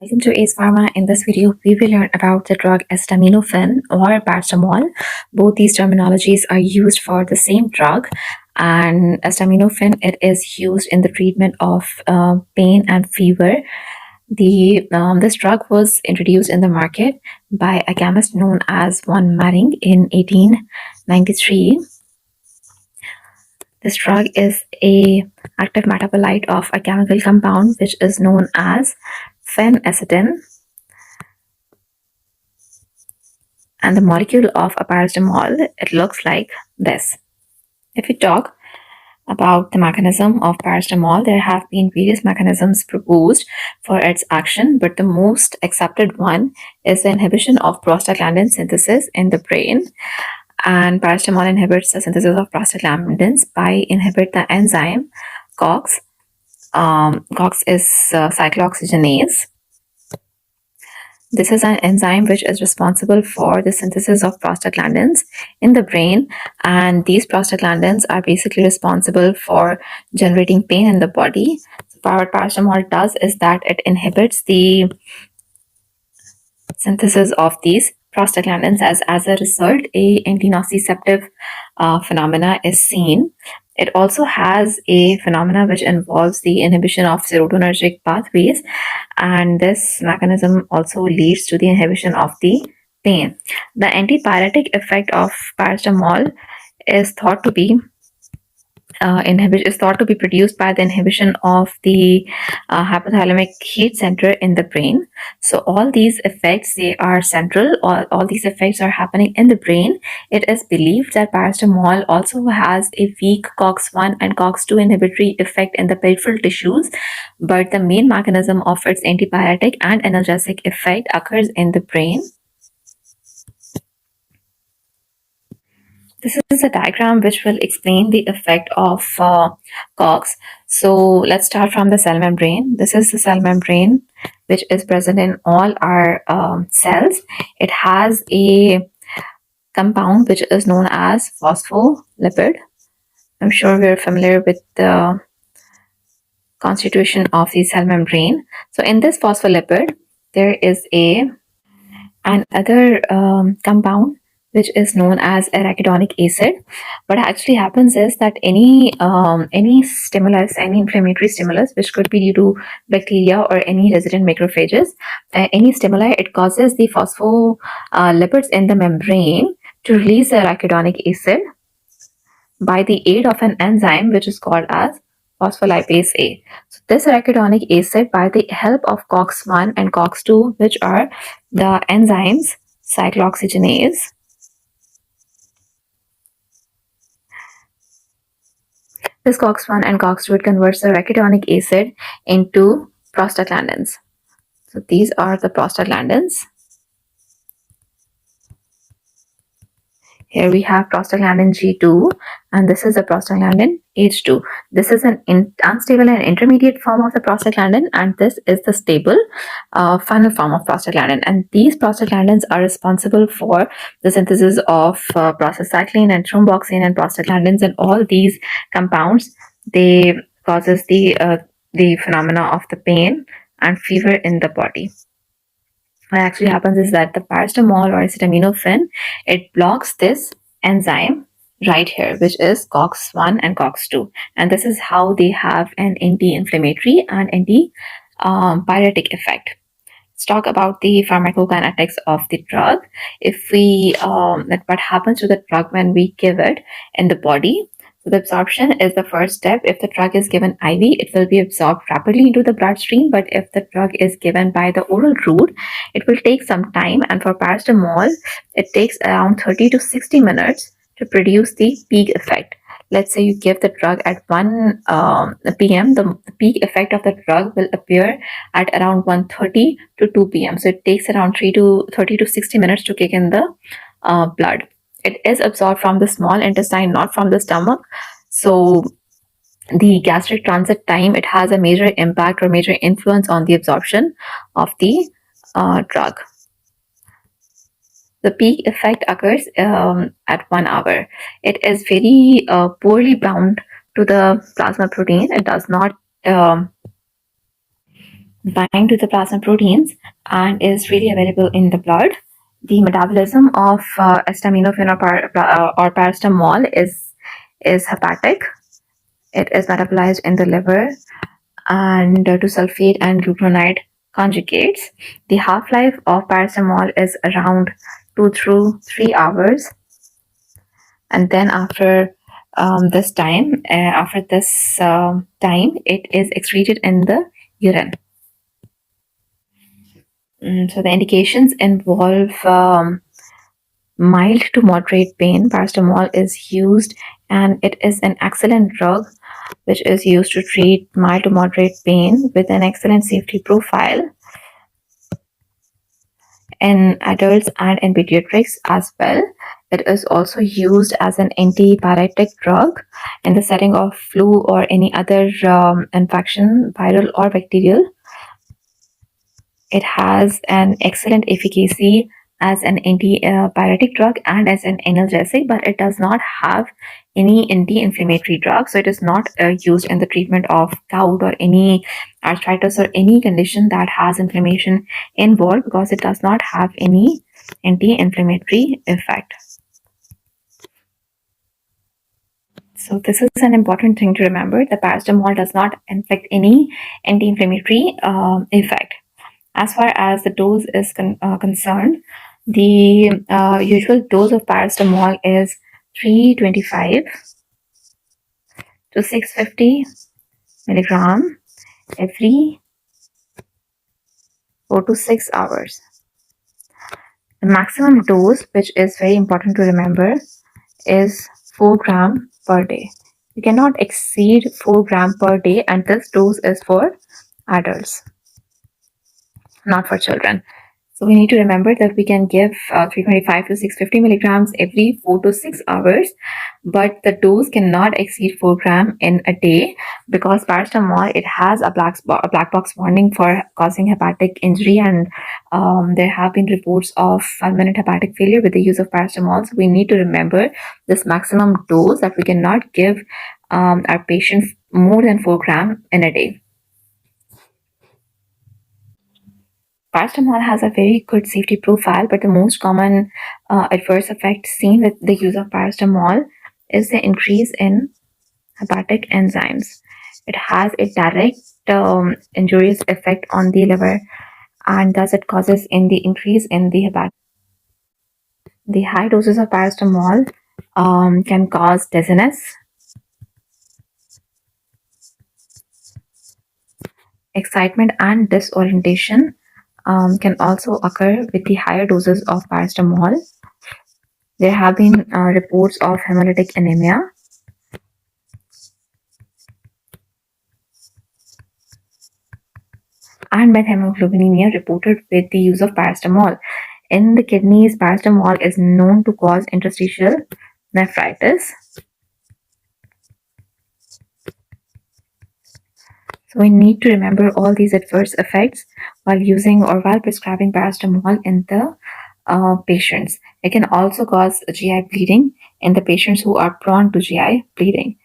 Welcome to Ace Pharma. In this video, we will learn about the drug acetaminophen or paracetamol. Both these terminologies are used for the same drug. And acetaminophen, it is used in the treatment of pain and fever. This drug was introduced in the market by a chemist known as von Maring in 1893. This drug is a active metabolite of a chemical compound which is known as phenacetin, and the molecule of a paracetamol, it looks like this. If we talk about the mechanism of paracetamol, there have been various mechanisms proposed for its action, but the most accepted one is the inhibition of prostaglandin synthesis in the brain. And paracetamol inhibits the synthesis of prostaglandins by inhibit the enzyme COX. COX is cyclooxygenase. This is an enzyme which is responsible for the synthesis of prostaglandins in the brain, and these prostaglandins are basically responsible for generating pain in the body. So what paracetamol does is that it inhibits the synthesis of these prostaglandins. As a result, a anti-nociceptive phenomena is seen. It also has a phenomena which involves the inhibition of serotonergic pathways, and this mechanism also leads to the inhibition of the pain. The antipyretic effect of paracetamol is thought to be produced by the inhibition of the hypothalamic heat center in the brain. So all these effects, they are central. All these effects are happening in the brain. It is believed that paracetamol also has a weak COX-1 and COX-2 inhibitory effect in the peripheral tissues, but the main mechanism of its antipyretic and analgesic effect occurs in the brain. This is a diagram which will explain the effect of COX. So let's start from the cell membrane. This is the cell membrane which is present in all our cells. It has a compound which is known as phospholipid. I'm sure we're familiar with the constitution of the cell membrane. So in this phospholipid, there is another compound which is known as arachidonic acid. What actually happens is that any stimulus, any inflammatory stimulus, which could be due to bacteria or any resident macrophages, any stimuli, it causes the phospholipids in the membrane to release the arachidonic acid by the aid of an enzyme which is called as phospholipase A. So this arachidonic acid, by the help of COX-1 and COX-2, which are the enzymes cyclooxygenase, this COX-1 and COX-2, it converts the arachidonic acid into prostaglandins. So these are the prostaglandins. Here we have prostaglandin G2, and this is the prostaglandin H2. This is an unstable and intermediate form of the prostaglandin, and this is the stable final form of prostaglandin. And these prostaglandins are responsible for the synthesis of prostacyclin and thromboxane and prostaglandins, and all these compounds, they causes the phenomena of the pain and fever in the body. What actually happens is that the paracetamol or acetaminophen, it blocks this enzyme right here, which is COX-1 and COX-2, and this is how they have an anti-inflammatory and anti-pyretic effect. Let's talk about the pharmacokinetics of the drug. If we what happens to the drug when we give it in the body. So the absorption is the first step. If the drug is given IV, it will be absorbed rapidly into the bloodstream. But if the drug is given by the oral route, it will take some time. And for paracetamol, it takes around 30 to 60 minutes to produce the peak effect. Let's say you give the drug at 1 p.m. The peak effect of the drug will appear at around 1:30 to 2 p.m. So it takes around 30 to 60 minutes to kick in the blood. It is absorbed from the small intestine, not from the stomach. So the gastric transit time, it has a major impact or major influence on the absorption of the drug. The peak effect occurs at 1 hour. It is very poorly bound to the plasma protein. It does not bind to the plasma proteins and is really available in the blood. The metabolism of acetaminophen or paracetamol is hepatic. It is metabolized in the liver and to sulfate and glucuronide conjugates. The half-life of paracetamol is around 2 through 3 hours, and then after this time, it is excreted in the urine. So the indications involve mild to moderate pain. Paracetamol is used, and it is an excellent drug which is used to treat mild to moderate pain with an excellent safety profile in adults and in pediatrics as well. It is also used as an antipyretic drug in the setting of flu or any other infection, viral or bacterial. It has an excellent efficacy as an antipyretic drug and as an analgesic, but it does not have any anti-inflammatory drug. So it is not used in the treatment of gout or any arthritis or any condition that has inflammation involved, because it does not have any anti-inflammatory effect. So this is an important thing to remember. The paracetamol does not inflict any anti-inflammatory effect. As far as the dose is concerned, the usual dose of paracetamol is 325 to 650 milligram every 4 to 6 hours. The maximum dose, which is very important to remember, is 4 gram per day. You cannot exceed 4 gram per day, and this dose is for adults, not for children. So we need to remember that we can give 325 to 650 milligrams every 4 to 6 hours, but the dose cannot exceed 4 gram in a day, because paracetamol, it has a black box warning for causing hepatic injury, and there have been reports of fulminant hepatic failure with the use of paracetamol. So we need to remember this maximum dose, that we cannot give our patients more than 4 gram in a day. Paracetamol has a very good safety profile, but the most common adverse effect seen with the use of paracetamol is the increase in hepatic enzymes. It has a direct injurious effect on the liver, and thus it causes in the increase in the hepatic. The high doses of paracetamol can cause dizziness, excitement, and disorientation. Can also occur with the higher doses of paracetamol. There have been reports of hemolytic anemia. And methemoglobinemia reported with the use of paracetamol. In the kidneys, paracetamol is known to cause interstitial nephritis. So we need to remember all these adverse effects while using or while prescribing paracetamol in the patients. It can also cause GI bleeding in the patients who are prone to GI bleeding.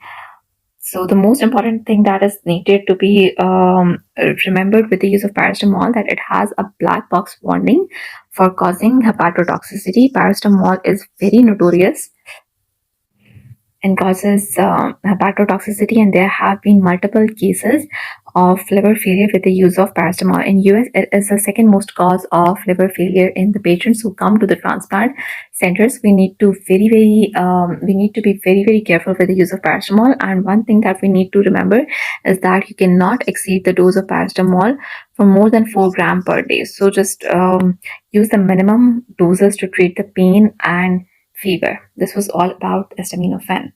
So the most important thing that is needed to be remembered with the use of paracetamol, that it has a black box warning for causing hepatotoxicity. Paracetamol is very notorious and causes hepatotoxicity, and there have been multiple cases of liver failure with the use of paracetamol. In US, it is the second most cause of liver failure in the patients who come to the transplant centers. We need to be very careful with the use of paracetamol. And one thing that we need to remember is that you cannot exceed the dose of paracetamol for more than 4 gram per day. So just use the minimum doses to treat the pain and fever. This was all about acetaminophen.